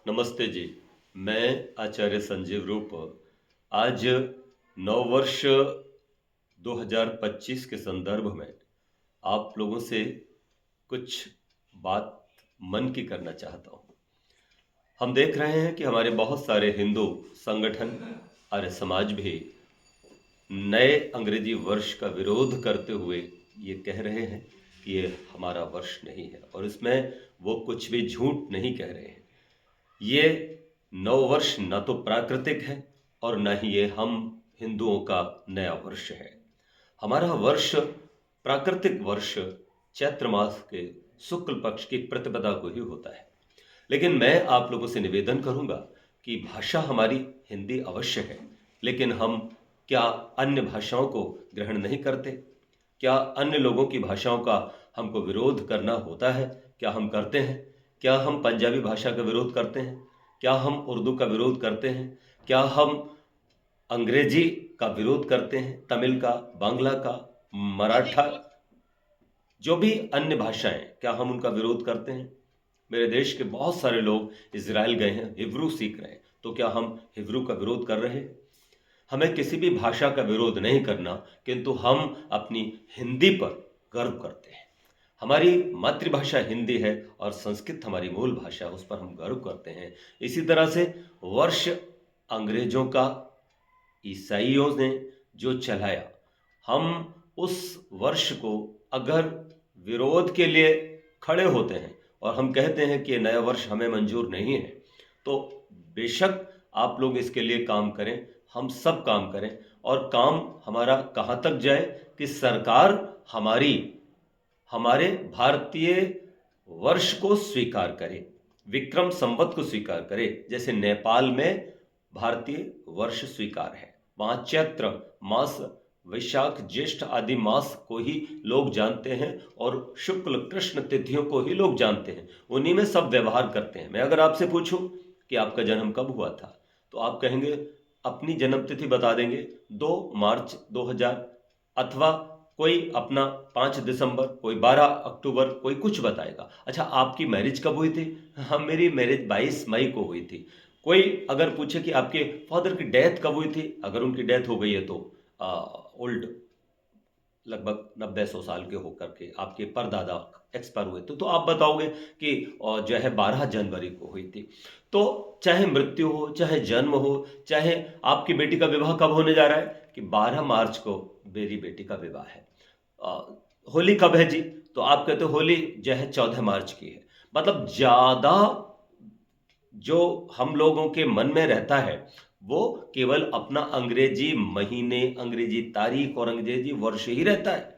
नमस्ते जी। मैं आचार्य संजीव रूप आज नववर्ष 2025 के संदर्भ में आप लोगों से कुछ बात मन की करना चाहता हूँ। हम देख रहे हैं कि हमारे बहुत सारे हिंदू संगठन, आर्य समाज भी नए अंग्रेजी वर्ष का विरोध करते हुए ये कह रहे हैं कि ये हमारा वर्ष नहीं है और इसमें वो कुछ भी झूठ नहीं कह रहे हैं। ये नववर्ष न तो प्राकृतिक है और न ही ये हम हिंदुओं का नया वर्ष है। हमारा वर्ष प्राकृतिक वर्ष चैत्र मास के शुक्ल पक्ष की प्रतिपदा को ही होता है। लेकिन मैं आप लोगों से निवेदन करूंगा कि भाषा हमारी हिंदी अवश्य है, लेकिन हम क्या अन्य भाषाओं को ग्रहण नहीं करते? क्या अन्य लोगों की भाषाओं का हमको विरोध करना होता है? क्या हम करते हैं? क्या हम पंजाबी भाषा का विरोध करते हैं? क्या हम उर्दू का विरोध करते हैं? क्या हम अंग्रेजी का विरोध करते हैं? तमिल का, बांग्ला का, मराठा, जो भी अन्य भाषाएं, क्या हम उनका विरोध करते हैं? मेरे देश के बहुत सारे लोग इजराइल गए हैं, हिब्रू सीख रहे हैं, तो क्या हम हिब्रू का विरोध कर रहे हैं? हमें किसी भी भाषा का विरोध नहीं करना, किंतु हम अपनी हिंदी पर गर्व करते हैं। हमारी मातृभाषा हिंदी है और संस्कृत हमारी मूल भाषा, उस पर हम गर्व करते हैं। इसी तरह से वर्ष अंग्रेजों का, ईसाइयों ने जो चलाया, हम उस वर्ष को अगर विरोध के लिए खड़े होते हैं और हम कहते हैं कि ये नया वर्ष हमें मंजूर नहीं है, तो बेशक आप लोग इसके लिए काम करें, हम सब काम करें। और काम हमारा कहाँ तक जाए कि सरकार हमारे भारतीय वर्ष को स्वीकार करे, विक्रम संवत को स्वीकार करे। जैसे नेपाल में भारतीय वर्ष स्वीकार है, वहाँ चैत्र मास, वैशाख, ज्येष्ठ आदि मास को ही लोग जानते हैं और शुक्ल कृष्ण तिथियों को ही लोग जानते हैं, उन्हीं में सब व्यवहार करते हैं। मैं अगर आपसे पूछूं कि आपका जन्म कब हुआ था, तो आप कहेंगे, अपनी जन्म तिथि बता देंगे 2 मार्च 2000, अथवा कोई अपना 5 दिसंबर, कोई 12 अक्टूबर, कोई कुछ बताएगा। अच्छा, आपकी मैरिज कब हुई थी? हाँ, मेरी मैरिज 22 मई को हुई थी। कोई अगर पूछे कि आपके फादर की डेथ कब हुई थी, अगर उनकी डेथ हो गई है तो ओल्ड, लगभग 90-100 साल के होकर के आपके परदादा एक्सपायर हुए थे, तो आप बताओगे कि जो है 12 जनवरी को हुई थी। तो चाहे मृत्यु हो, चाहे जन्म हो, चाहे आपकी बेटी का विवाह कब होने जा रहा है कि 12 मार्च को मेरी बेटी का विवाह है। होली कब है जी? तो आप कहते हो होली जो है 14 मार्च की है। मतलब ज्यादा जो हम लोगों के मन में रहता है वो केवल अपना अंग्रेजी महीने, अंग्रेजी तारीख और अंग्रेजी वर्ष ही रहता है।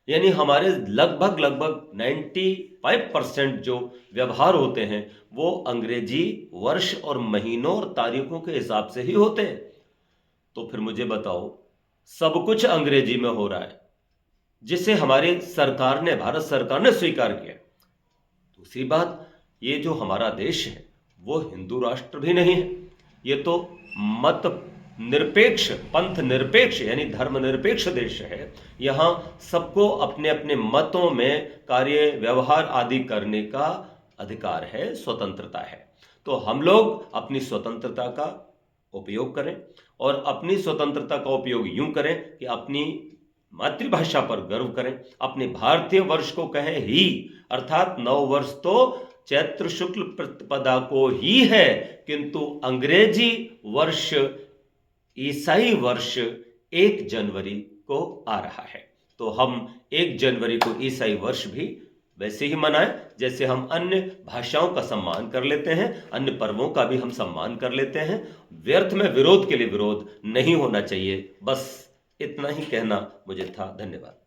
यानी हमारे लगभग लगभग 95% जो व्यवहार होते हैं वो अंग्रेजी वर्ष और महीनों और तारीखों के हिसाब से ही होते हैं। तो फिर मुझे बताओ, सब कुछ अंग्रेजी में हो रहा है जिसे हमारी सरकार ने, भारत सरकार ने स्वीकार किया। दूसरी बात, ये जो हमारा देश है वो हिंदू राष्ट्र भी नहीं है, ये तो मत निरपेक्ष, पंथ निरपेक्ष यानी धर्म निरपेक्ष देश है। यहाँ सबको अपने अपने मतों में कार्य व्यवहार आदि करने का अधिकार है, स्वतंत्रता है। तो हम लोग अपनी स्वतंत्रता का उपयोग करें और अपनी स्वतंत्रता का उपयोग यूं करें कि अपनी मातृभाषा पर गर्व करें, अपने भारतीय वर्ष को कहें ही, अर्थात नव वर्ष तो चैत्र शुक्ल प्रतिपदा को ही है, किंतु अंग्रेजी वर्ष, ईसाई वर्ष 1 जनवरी को आ रहा है। तो हम 1 जनवरी को ईसाई वर्ष भी वैसे ही मनाएं जैसे हम अन्य भाषाओं का सम्मान कर लेते हैं, अन्य पर्वों का भी हम सम्मान कर लेते हैं। व्यर्थ में विरोध के लिए विरोध नहीं होना चाहिए। बस इतना ही कहना मुझे था। धन्यवाद।